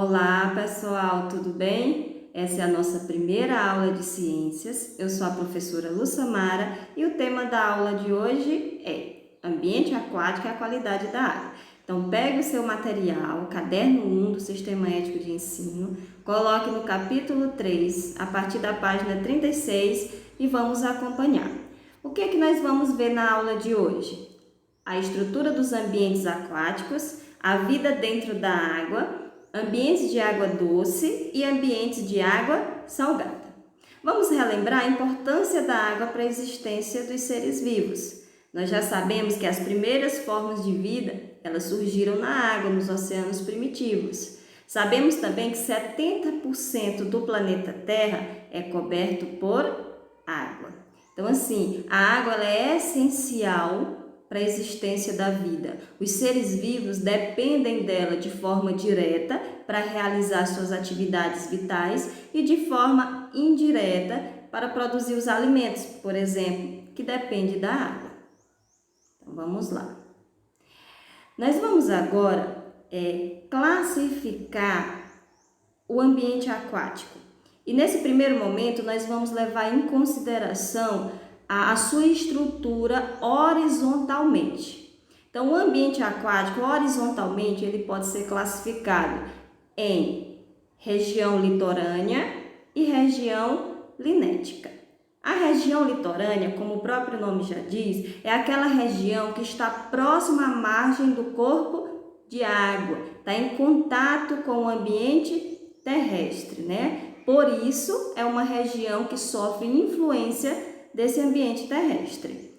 Olá pessoal, tudo bem? Essa é a nossa primeira aula de ciências. Eu sou a professora Lucamara e o tema da aula de hoje é Ambiente Aquático e a Qualidade da Água. Então pegue o seu material, caderno 1 do Sistema Ético de Ensino, coloque no capítulo 3, a partir da página 36 e vamos acompanhar. O que é que nós vamos ver na aula de hoje? A estrutura dos ambientes aquáticos, a vida dentro da água, ambientes de água doce e ambientes de água salgada. Vamos relembrar a importância da água para a existência dos seres vivos. Nós já sabemos que as primeiras formas de vida, elas surgiram na água, nos oceanos primitivos. Sabemos também que 70% do planeta Terra é coberto por água. Então, assim, a água ela é essencial para a existência da vida. Os seres vivos dependem dela de forma direta para realizar suas atividades vitais e de forma indireta para produzir os alimentos, por exemplo, que depende da água. Então, vamos lá. Nós vamos agora classificar o ambiente aquático. E nesse primeiro momento, nós vamos levar em consideração a sua estrutura horizontalmente. Então, o ambiente aquático, horizontalmente, ele pode ser classificado em região litorânea e região linética. A região litorânea, como o próprio nome já diz, é aquela região que está próxima à margem do corpo de água, está em contato com o ambiente terrestre, né? Por isso, é uma região que sofre influência desse ambiente terrestre.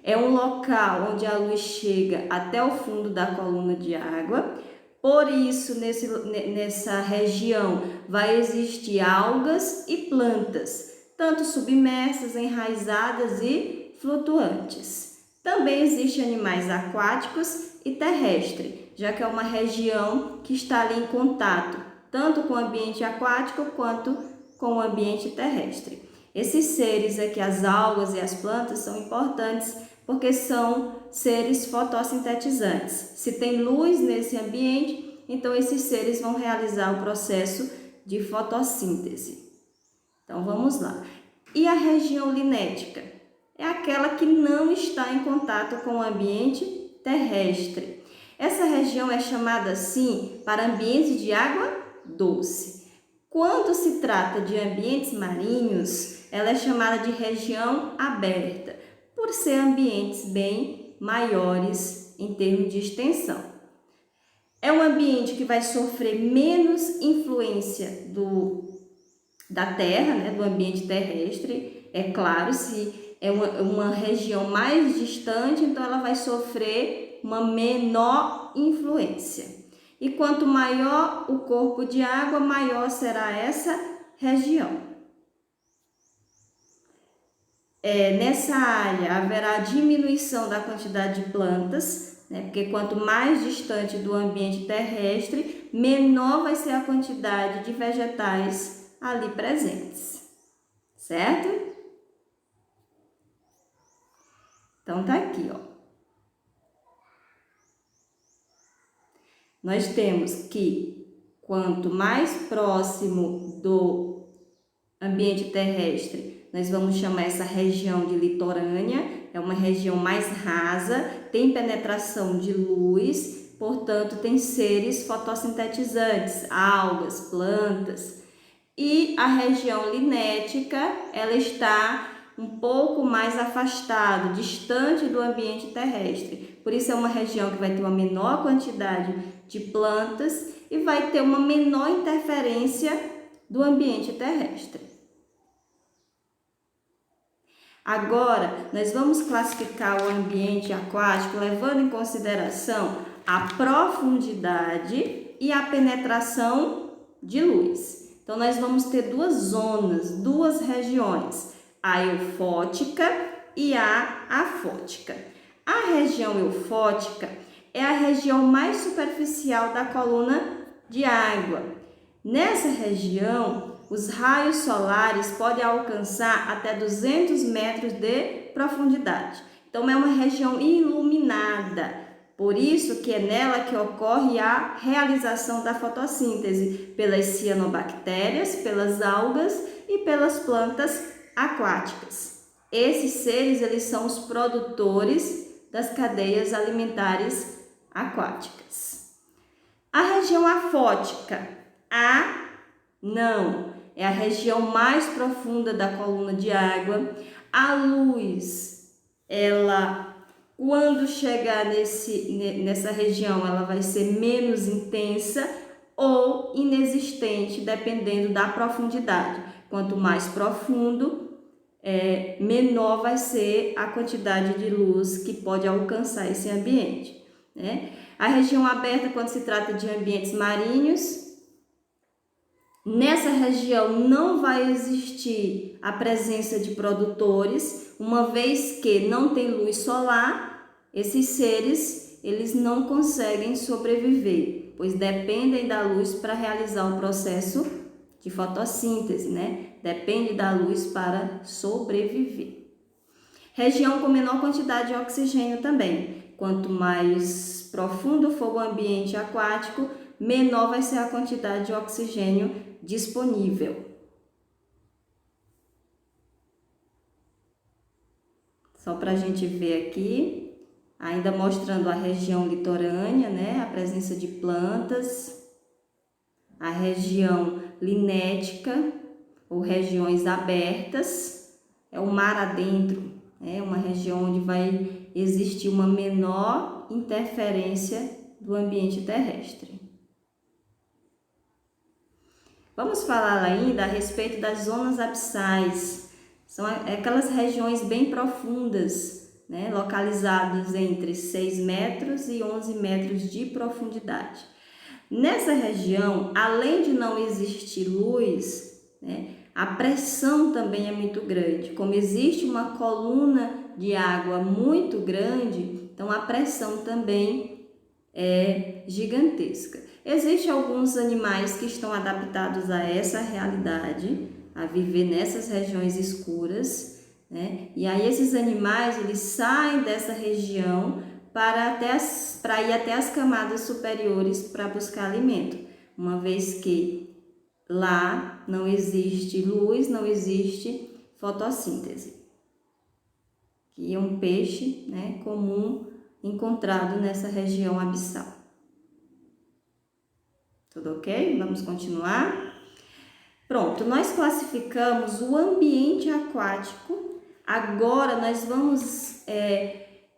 É um local onde a luz chega até o fundo da coluna de água, por isso nessa região vai existir algas e plantas, tanto submersas, enraizadas e flutuantes. Também existem animais aquáticos e terrestres, já que é uma região que está ali em contato, tanto com o ambiente aquático quanto com o ambiente terrestre. Esses seres aqui, as algas e as plantas, são importantes porque são seres fotossintetizantes. Se tem luz nesse ambiente, então esses seres vão realizar o processo de fotossíntese. Então vamos lá. E a região linética? É aquela que não está em contato com o ambiente terrestre. Essa região é chamada assim para ambientes de água doce. Quando se trata de ambientes marinhos, ela é chamada de região aberta, por ser ambientes bem maiores em termos de extensão. É um ambiente que vai sofrer menos influência da terra, né, do ambiente terrestre. É claro, se é uma região mais distante, então ela vai sofrer uma menor influência. E quanto maior o corpo de água, maior será essa região. Nessa área haverá diminuição da quantidade de plantas, né? Porque quanto mais distante do ambiente terrestre, menor vai ser a quantidade de vegetais ali presentes, certo? Então tá aqui, ó. Nós temos que quanto mais próximo do ambiente terrestre, nós vamos chamar essa região de litorânea, é uma região mais rasa, tem penetração de luz, portanto tem seres fotossintetizantes, algas, plantas. E a região linética, ela está um pouco mais afastada, distante do ambiente terrestre. Por isso é uma região que vai ter uma menor quantidade de plantas e vai ter uma menor interferência do ambiente terrestre. Agora, nós vamos classificar o ambiente aquático levando em consideração a profundidade e a penetração de luz. Então, nós vamos ter duas zonas, duas regiões, a eufótica e a afótica. A região eufótica é a região mais superficial da coluna de água. Nessa região, os raios solares podem alcançar até 200 metros de profundidade. Então, é uma região iluminada, Por isso que é nela que ocorre a realização da fotossíntese pelas cianobactérias, pelas algas e pelas plantas aquáticas. Esses seres, eles são os produtores das cadeias alimentares aquáticas. A região afótica, não, é a região mais profunda da coluna de água. A luz, ela, quando chegar nessa região, ela vai ser menos intensa ou inexistente, dependendo da profundidade. Quanto mais profundo, menor vai ser a quantidade de luz que pode alcançar esse ambiente, né? A região aberta, quando se trata de ambientes marinhos, nessa região não vai existir a presença de produtores, uma vez que não tem luz solar. Esses seres, eles não conseguem sobreviver, pois dependem da luz para realizar o processo de fotossíntese, né? Depende da luz para sobreviver. Região com menor quantidade de oxigênio também. Quanto mais profundo for o ambiente aquático, menor vai ser a quantidade de oxigênio disponível. Só para a gente ver aqui, ainda mostrando a região litorânea, né? A presença de plantas, a região linética ou regiões abertas, é o mar adentro, é uma região onde vai existir uma menor interferência do ambiente terrestre. Vamos falar ainda a respeito das zonas abissais. São aquelas regiões bem profundas, né, localizadas entre 6 metros e 11 metros de profundidade. Nessa região, além de não existir luz, né, a pressão também é muito grande. Como existe uma coluna de água muito grande, então a pressão também é gigantesca. Existem alguns animais que estão adaptados a essa realidade, a viver nessas regiões escuras, né? E aí esses animais, eles saem dessa região para ir até as camadas superiores para buscar alimento, uma vez que lá não existe luz, não existe fotossíntese. Que é um peixe, né, comum encontrado nessa região abissal. Tudo ok? Vamos continuar? Pronto, nós classificamos o ambiente aquático. Agora nós vamos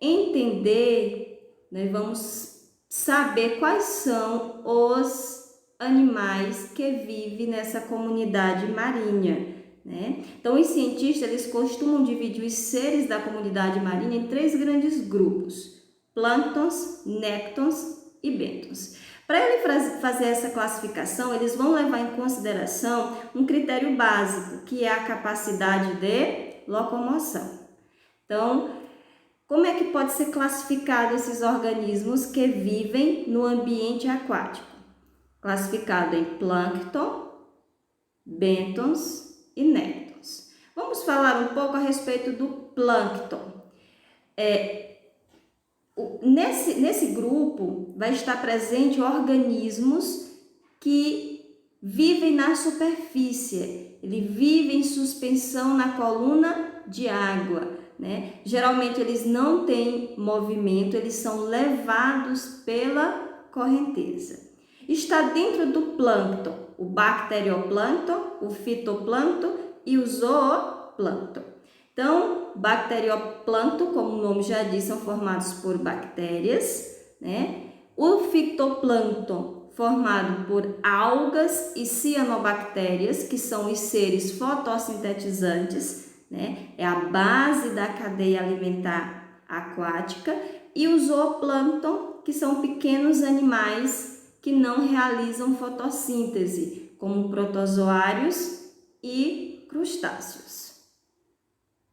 entender, nós vamos saber quais são os animais que vivem nessa comunidade marinha, né? Então, os cientistas, eles costumam dividir os seres da comunidade marinha em 3 grandes grupos: plânctons, néctons e bêntons. Para ele fazer essa classificação, eles vão levar em consideração um critério básico, que é a capacidade de locomoção. Então, como é que pode ser classificado esses organismos que vivem no ambiente aquático? Classificado em plâncton, bêntons e néctons. Vamos falar um pouco a respeito do plâncton. Nesse grupo vai estar presente organismos que vivem na superfície, ele vive em suspensão na coluna de água, né? Geralmente eles não têm movimento, eles são levados pela correnteza. Está dentro do plâncton o bacterioplâncton, o fitoplâncton e o zooplâncton. Então, bacterioplâncton, como o nome já diz, são formados por bactérias, né? O fitoplâncton, formado por algas e cianobactérias, que são os seres fotossintetizantes, né? É a base da cadeia alimentar aquática. E o zooplâncton, que são pequenos animais que não realizam fotossíntese, como protozoários e crustáceos.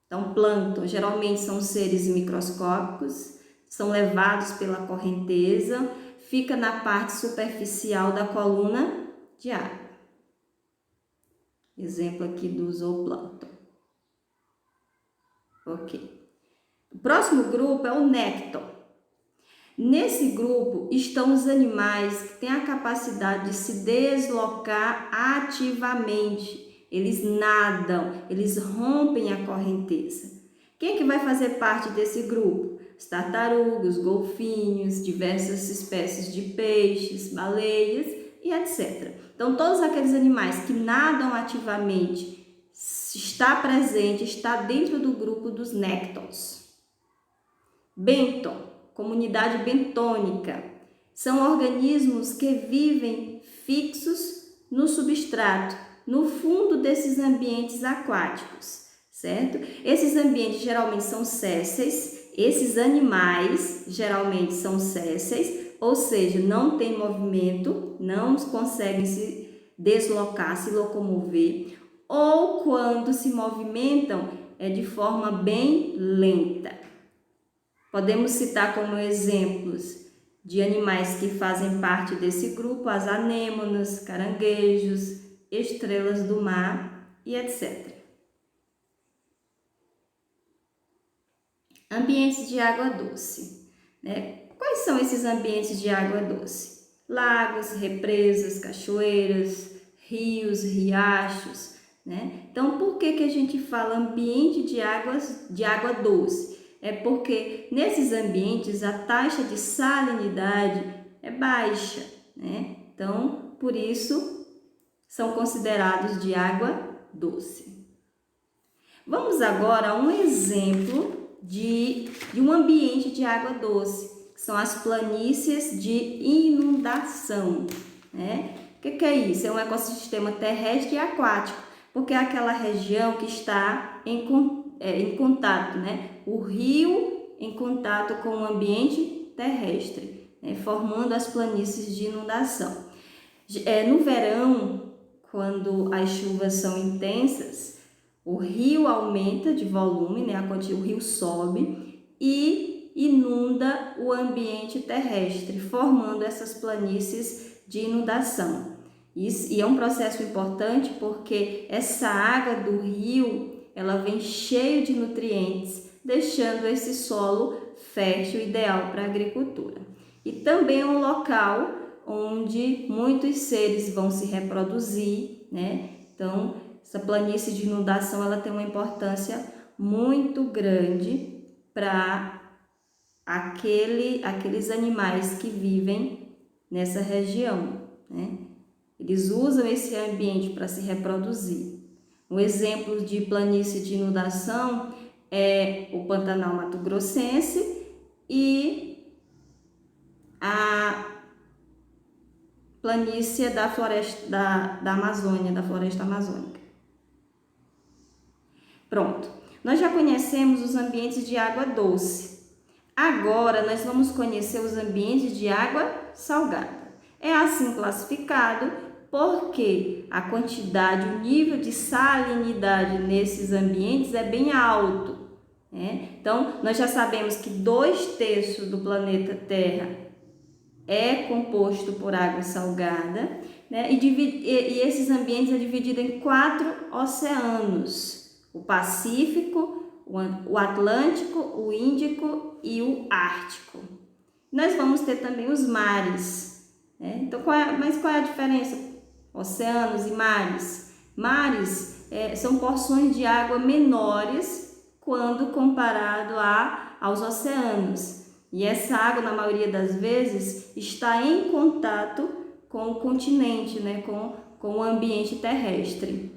Então, plâncton geralmente são seres microscópicos, são levados pela correnteza, fica na parte superficial da coluna de água. Exemplo aqui do zooplâncton. Ok. O próximo grupo é o nécton. Nesse grupo estão os animais que têm a capacidade de se deslocar ativamente. Eles nadam, eles rompem a correnteza. Quem é que vai fazer parte desse grupo? As tartarugas, golfinhos, diversas espécies de peixes, baleias e etc. Então, todos aqueles animais que nadam ativamente, está presente, está dentro do grupo dos néctons. Bênton, comunidade bentônica, são organismos que vivem fixos no substrato, no fundo desses ambientes aquáticos, certo? Esses ambientes geralmente são sésseis, esses animais geralmente são sésseis, ou seja, não tem movimento, não conseguem se deslocar, se locomover, ou quando se movimentam é de forma bem lenta. Podemos citar como exemplos de animais que fazem parte desse grupo as anêmonas, caranguejos, estrelas do mar e etc. Ambientes de água doce, né? Quais são esses ambientes de água doce? Lagos, represas, cachoeiras, rios, riachos, né? Então, por que a gente fala ambiente de água doce? É porque nesses ambientes a taxa de salinidade é baixa, né? Então, por isso, são considerados de água doce. Vamos agora a um exemplo de um ambiente de água doce, que são as planícies de inundação, né? O que é isso? É um ecossistema terrestre e aquático, porque é aquela região que está em contato, né? O rio em contato com o ambiente terrestre, né? Formando as planícies de inundação. No verão, quando as chuvas são intensas, o rio aumenta de volume, né? O rio sobe e inunda o ambiente terrestre, formando essas planícies de inundação. E é um processo importante porque essa água do rio, ela vem cheia de nutrientes, deixando esse solo fértil ideal para a agricultura. E também é um local onde muitos seres vão se reproduzir, né? Então, essa planície de inundação, ela tem uma importância muito grande para aqueles animais que vivem nessa região, né? Eles usam esse ambiente para se reproduzir. Um exemplo de planície de inundação é o Pantanal Mato Grossense e a planície da floresta da Amazônia, da floresta amazônica. Pronto, nós já conhecemos os ambientes de água doce. Agora nós vamos conhecer os ambientes de água salgada. É assim classificado porque a quantidade, o nível de salinidade nesses ambientes é bem alto, né? Então, nós já sabemos que 2/3 do planeta Terra é composto por água salgada, né? E esses ambientes é dividido em 4 oceanos: o Pacífico, o Atlântico, o Índico e o Ártico. Nós vamos ter também os mares, né? Então, qual é a diferença? Oceanos e mares. Mares são porções de água menores quando comparado aos oceanos. E essa água, na maioria das vezes, está em contato com o continente, né? com o ambiente terrestre.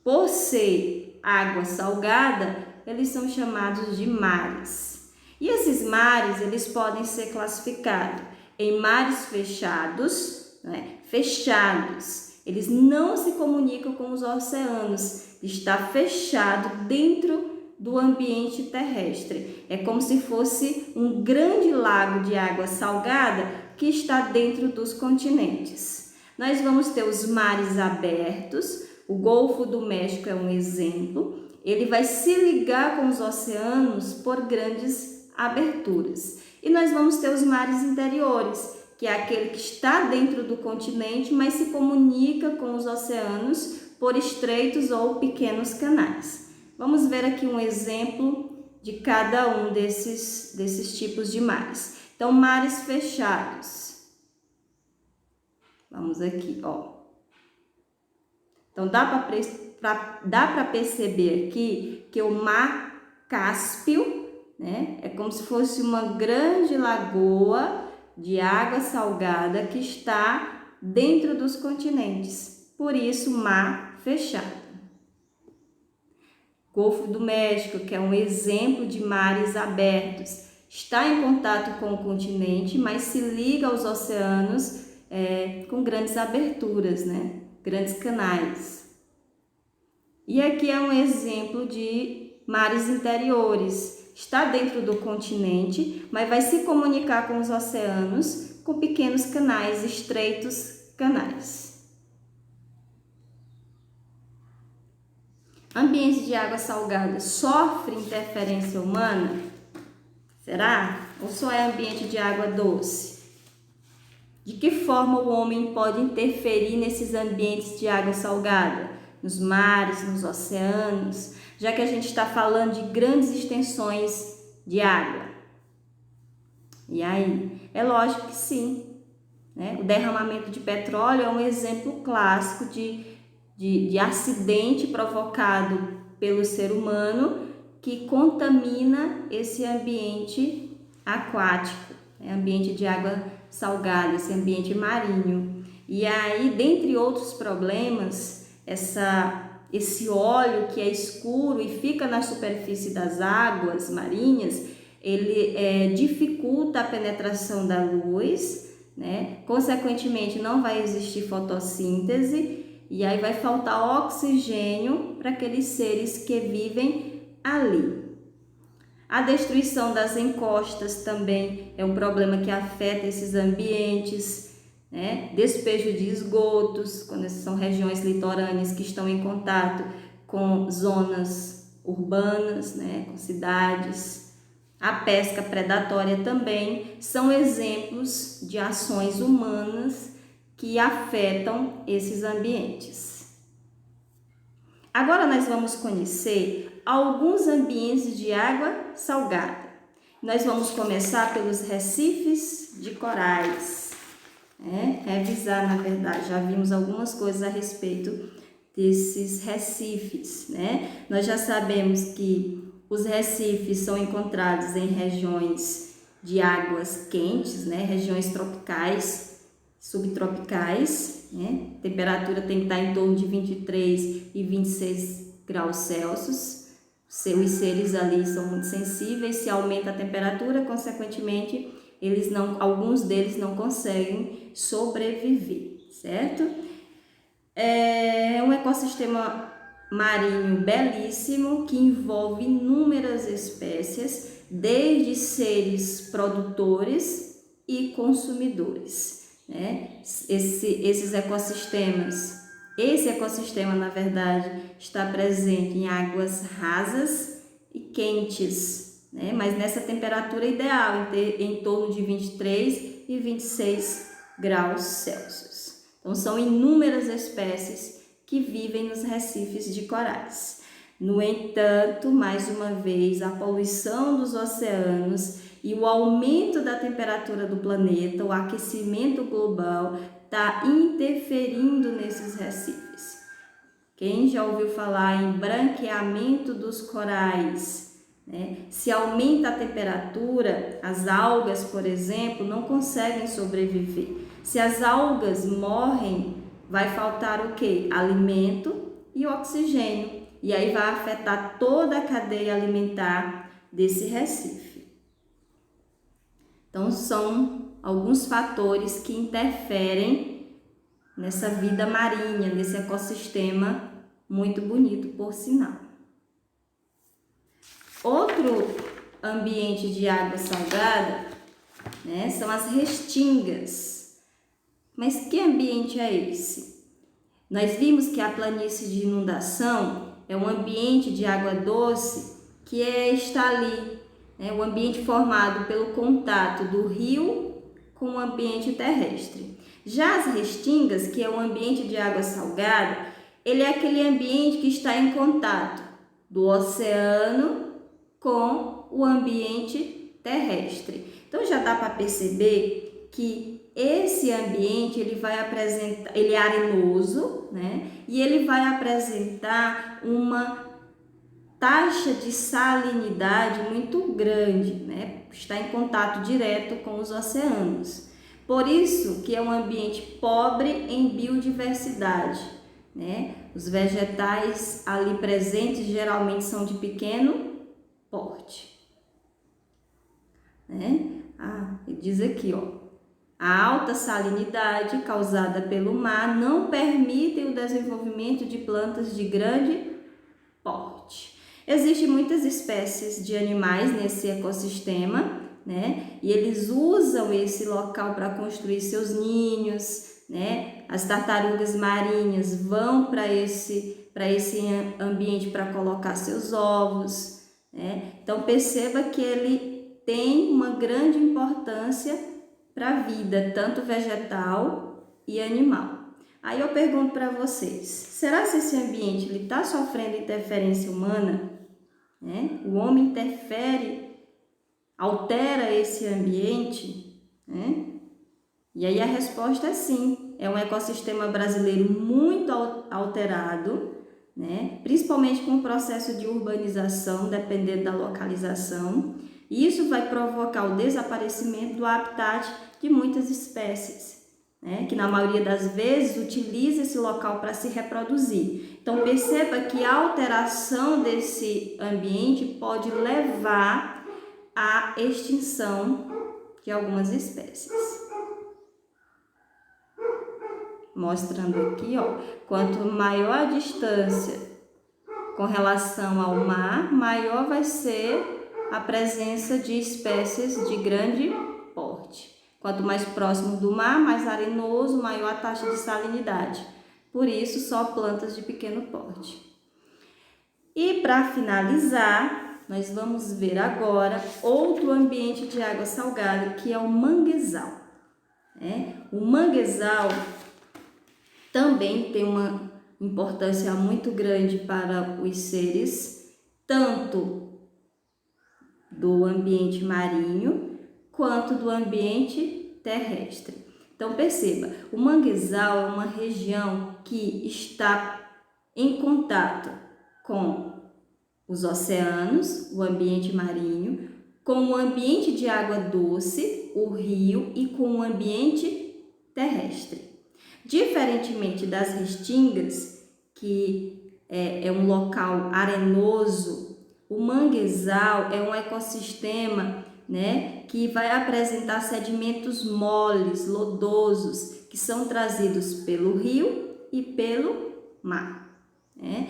Por ser água salgada, eles são chamados de mares. E esses mares, eles podem ser classificados em mares fechados, né? Fechados. Eles não se comunicam com os oceanos, está fechado dentro do ambiente terrestre. É como se fosse um grande lago de água salgada que está dentro dos continentes. Nós vamos ter os mares abertos, o Golfo do México é um exemplo. Ele vai se ligar com os oceanos por grandes aberturas. E nós vamos ter os mares interiores, que é aquele que está dentro do continente, mas se comunica com os oceanos por estreitos ou pequenos canais. Vamos ver aqui um exemplo de cada um desses tipos de mares. Então, mares fechados. Vamos aqui, ó. Então, dá para perceber aqui que o Mar Cáspio, né, é como se fosse uma grande lagoa de água salgada que está dentro dos continentes. Por isso, mar fechado. Golfo do México, que é um exemplo de mares abertos, está em contato com o continente, mas se liga aos oceanos com grandes aberturas, né? Grandes canais. E aqui é um exemplo de mares interiores. Está dentro do continente, mas vai se comunicar com os oceanos com pequenos canais, estreitos canais. Ambientes de água salgada sofrem interferência humana? Será? Ou só é ambiente de água doce? De que forma o homem pode interferir nesses ambientes de água salgada? Nos mares, nos oceanos, já que a gente está falando de grandes extensões de água. E aí? É lógico que sim, né? O derramamento de petróleo é um exemplo clássico de acidente provocado pelo ser humano que contamina esse ambiente aquático, ambiente de água salgada, esse ambiente marinho. E aí, dentre outros problemas, esse óleo que é escuro e fica na superfície das águas marinhas, ele dificulta a penetração da luz, né? Consequentemente, não vai existir fotossíntese e aí vai faltar oxigênio para aqueles seres que vivem ali. A destruição das encostas também é um problema que afeta esses ambientes, né? Despejo de esgotos, quando são regiões litorâneas que estão em contato com zonas urbanas, né? Com cidades. A pesca predatória também são exemplos de ações humanas que afetam esses ambientes. Agora nós vamos conhecer alguns ambientes de água salgada. Nós vamos começar pelos recifes de corais. Revisar, na verdade, já vimos algumas coisas a respeito desses recifes, né? Nós já sabemos que os recifes são encontrados em regiões de águas quentes, né? Regiões tropicais, subtropicais, né? A temperatura tem que estar em torno de 23 e 26 graus Celsius. Os seres ali são muito sensíveis, se aumenta a temperatura, consequentemente, alguns deles não conseguem sobreviver, certo? É um ecossistema marinho belíssimo que envolve inúmeras espécies, desde seres produtores e consumidores, né? Esse ecossistema, na verdade, está presente em águas rasas e quentes, né? Mas nessa temperatura ideal, em torno de 23 e 26 graus Celsius. Então, são inúmeras espécies que vivem nos recifes de corais. No entanto, mais uma vez, a poluição dos oceanos e o aumento da temperatura do planeta, o aquecimento global, está interferindo nesses recifes. Quem já ouviu falar em branqueamento dos corais, né? Se aumenta a temperatura, as algas, por exemplo, não conseguem sobreviver. Se as algas morrem, vai faltar o quê? Alimento e oxigênio. E aí vai afetar toda a cadeia alimentar desse recife. Então, são alguns fatores que interferem nessa vida marinha, nesse ecossistema muito bonito, por sinal. Outro ambiente de água salgada, né, são as restingas. Mas que ambiente é esse? Nós vimos que a planície de inundação é um ambiente de água doce que está ali, né, o ambiente formado pelo contato do rio com o ambiente terrestre. Já as restingas, que é o ambiente de água salgada, ele é aquele ambiente que está em contato do oceano com o ambiente terrestre. Então já dá para perceber que esse ambiente ele vai apresentar, ele é arenoso, né? E ele vai apresentar uma taxa de salinidade muito grande, né? Está em contato direto com os oceanos. Por isso que é um ambiente pobre em biodiversidade, né? Os vegetais ali presentes geralmente são de pequeno porte, né? Ele diz aqui, ó, a alta salinidade causada pelo mar não permite o desenvolvimento de plantas de grande porte. Existem muitas espécies de animais nesse ecossistema, né? E eles usam esse local para construir seus ninhos, né? As tartarugas marinhas vão para esse ambiente para colocar seus ovos, né? Então perceba que ele tem uma grande importância para a vida, tanto vegetal e animal. Aí eu pergunto para vocês, será que esse ambiente está sofrendo interferência humana? Né? O homem interfere, altera esse ambiente? Né? E aí a resposta é sim, é um ecossistema brasileiro muito alterado, né? Principalmente com o processo de urbanização, dependendo da localização. E isso vai provocar o desaparecimento do habitat de muitas espécies, né, que na maioria das vezes utiliza esse local para se reproduzir. Então perceba que a alteração desse ambiente pode levar à extinção de algumas espécies. Mostrando aqui, ó, quanto maior a distância com relação ao mar, maior vai ser a presença de espécies de grande porte. Quanto mais próximo do mar, mais arenoso, maior a taxa de salinidade. Por isso, só plantas de pequeno porte. E para finalizar, nós vamos ver agora outro ambiente de água salgada, que é o manguezal. O manguezal também tem uma importância muito grande para os seres, tanto do ambiente marinho quanto do ambiente terrestre. Então perceba, o manguezal é uma região que está em contato com os oceanos, o ambiente marinho, com o ambiente de água doce, o rio, e com o ambiente terrestre. Diferentemente das restingas, que é um local arenoso, o manguezal é um ecossistema, né, que vai apresentar sedimentos moles, lodosos, que são trazidos pelo rio e pelo mar, né?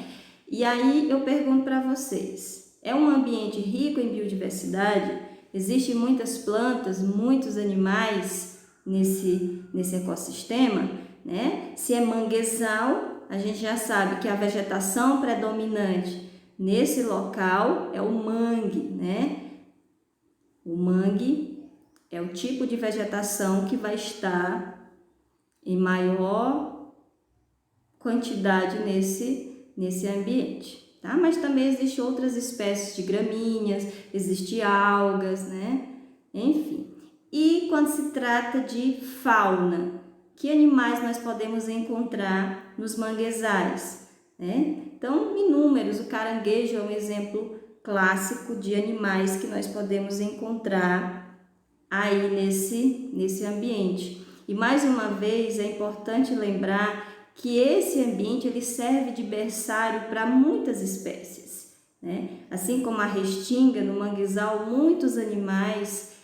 E aí eu pergunto para vocês, é um ambiente rico em biodiversidade? Existem muitas plantas, muitos animais nesse ecossistema, né? Se é manguezal, a gente já sabe que a vegetação predominante nesse local é o mangue, né? O mangue é o tipo de vegetação que vai estar em maior quantidade nesse ambiente, tá? Mas também existem outras espécies de gramíneas, existem algas, né? Enfim. E quando se trata de fauna, que animais nós podemos encontrar nos manguezais, né? Então, inúmeros. O caranguejo é um exemplo clássico de animais que nós podemos encontrar aí nesse ambiente. E mais uma vez é importante lembrar que esse ambiente ele serve de berçário para muitas espécies, né? Assim como a restinga no manguezal, muitos animais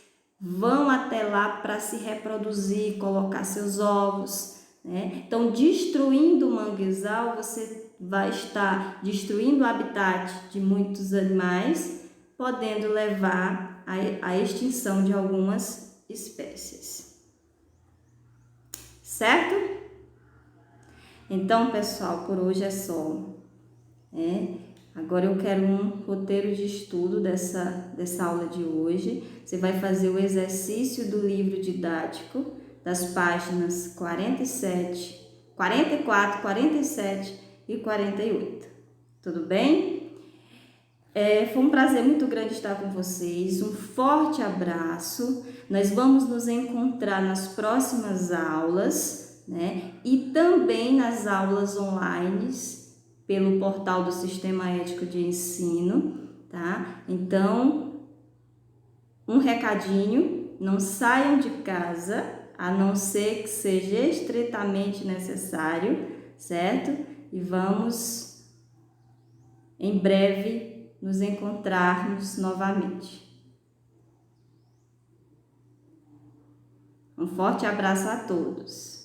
vão até lá para se reproduzir, colocar seus ovos, né? Então, destruindo o manguezal, você vai estar destruindo o habitat de muitos animais, podendo levar à extinção de algumas espécies. Certo? Então, pessoal, por hoje é só. Agora eu quero um roteiro de estudo dessa aula de hoje. Você vai fazer o exercício do livro didático das páginas 47, 44, 47 e 48. Tudo bem? Foi um prazer muito grande estar com vocês. Um forte abraço. Nós vamos nos encontrar nas próximas aulas, né? E também nas aulas online pelo portal do Sistema Ético de Ensino, tá? Então, um recadinho, não saiam de casa, a não ser que seja estritamente necessário, certo? E vamos, em breve, nos encontrarmos novamente. Um forte abraço a todos.